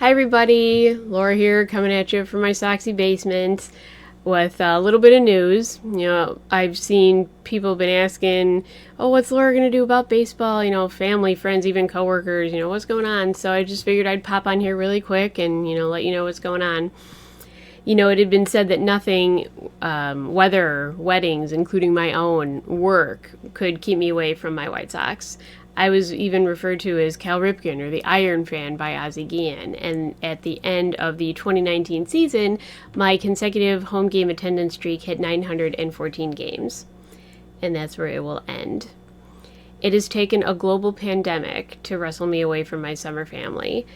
Hi everybody, Laura here coming at you from my Soxy basement with a little bit of news. I've seen people been asking, oh, what's Laura going to do about baseball? Family, friends, even coworkers, what's going on? So I just figured I'd pop on here really quick and, let you know what's going on. It had been said that nothing, weather, weddings, including my own work, could keep me away from my White Sox. I was even referred to as Cal Ripken or the Iron Fan by Ozzie Guillen. And at the end of the 2019 season, my consecutive home game attendance streak hit 914 games. And that's where it will end. It has taken a global pandemic to wrestle me away from my summer family.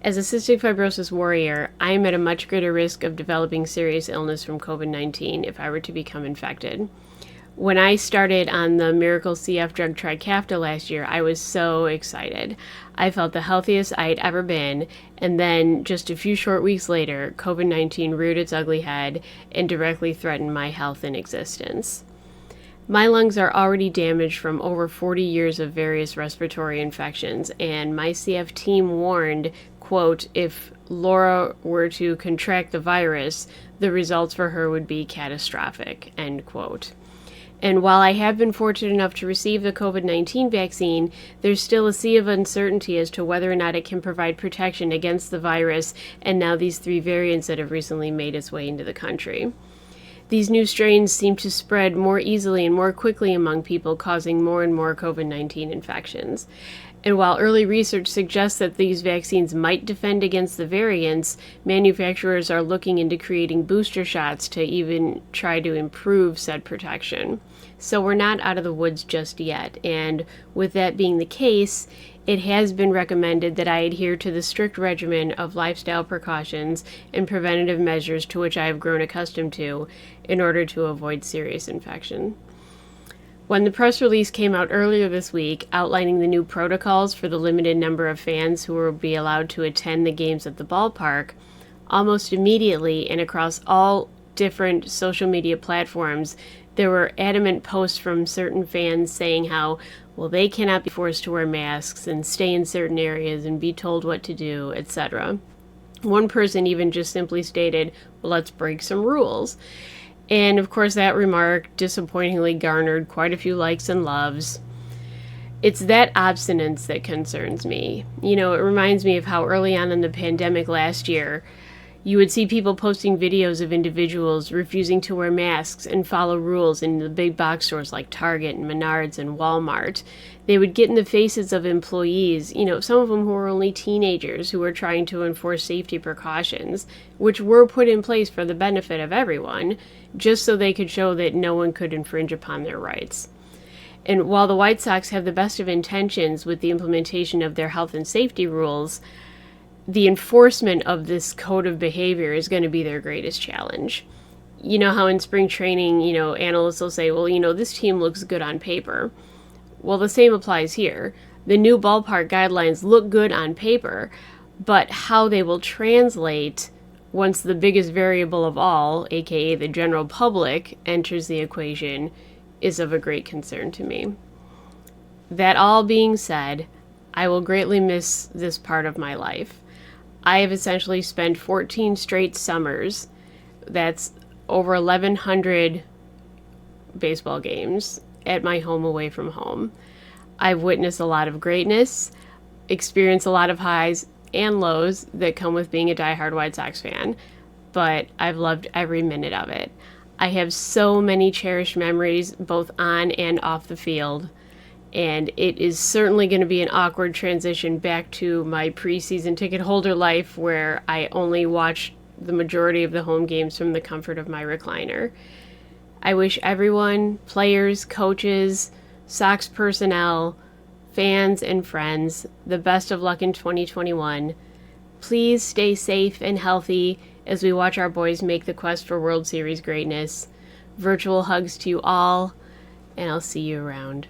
As a cystic fibrosis warrior, I am at a much greater risk of developing serious illness from COVID-19 if I were to become infected. When I started on the miracle CF drug Trikafta last year, I was so excited. I felt the healthiest I'd ever been, and then just a few short weeks later, COVID-19 reared its ugly head and directly threatened my health and existence. My lungs are already damaged from over 40 years of various respiratory infections, and my CF team warned, quote, if Laura were to contract the virus, the results for her would be catastrophic, end quote. And while I have been fortunate enough to receive the COVID-19 vaccine, there's still a sea of uncertainty as to whether or not it can provide protection against the virus and now these 3 variants that have recently made its way into the country. These new strains seem to spread more easily and more quickly among people, causing more and more COVID-19 infections. And while early research suggests that these vaccines might defend against the variants, manufacturers are looking into creating booster shots to even try to improve said protection. So we're not out of the woods just yet. And with that being the case, it has been recommended that I adhere to the strict regimen of lifestyle precautions and preventative measures to which I have grown accustomed to in order to avoid serious infection. When the press release came out earlier this week outlining the new protocols for the limited number of fans who will be allowed to attend the games at the ballpark, almost immediately and across all different social media platforms, there were adamant posts from certain fans saying how, well, they cannot be forced to wear masks and stay in certain areas and be told what to do, etc. One person even just simply stated, well, let's break some rules. And of course, that remark disappointingly garnered quite a few likes and loves. It's that obstinance that concerns me. It reminds me of how early on in the pandemic last year, you would see people posting videos of individuals refusing to wear masks and follow rules in the big box stores like Target and Menards and Walmart. They would get in the faces of employees, some of them who were only teenagers who were trying to enforce safety precautions, which were put in place for the benefit of everyone, just so they could show that no one could infringe upon their rights. And while the White Sox have the best of intentions with the implementation of their health and safety rules, the enforcement of this code of behavior is going to be their greatest challenge. You know how in spring training, analysts will say, well, this team looks good on paper. Well, the same applies here. The new ballpark guidelines look good on paper, but how they will translate once the biggest variable of all, aka the general public, enters the equation is of a great concern to me. That all being said, I will greatly miss this part of my life. I have essentially spent 14 straight summers, that's over 1,100 baseball games, at my home away from home. I've witnessed a lot of greatness, experienced a lot of highs and lows that come with being a diehard White Sox fan, but I've loved every minute of it. I have so many cherished memories, both on and off the field, and it is certainly going to be an awkward transition back to my preseason ticket holder life where I only watch the majority of the home games from the comfort of my recliner. I wish everyone, players, coaches, Sox personnel, fans, and friends, the best of luck in 2021. Please stay safe and healthy as we watch our boys make the quest for World Series greatness. Virtual hugs to you all, and I'll see you around.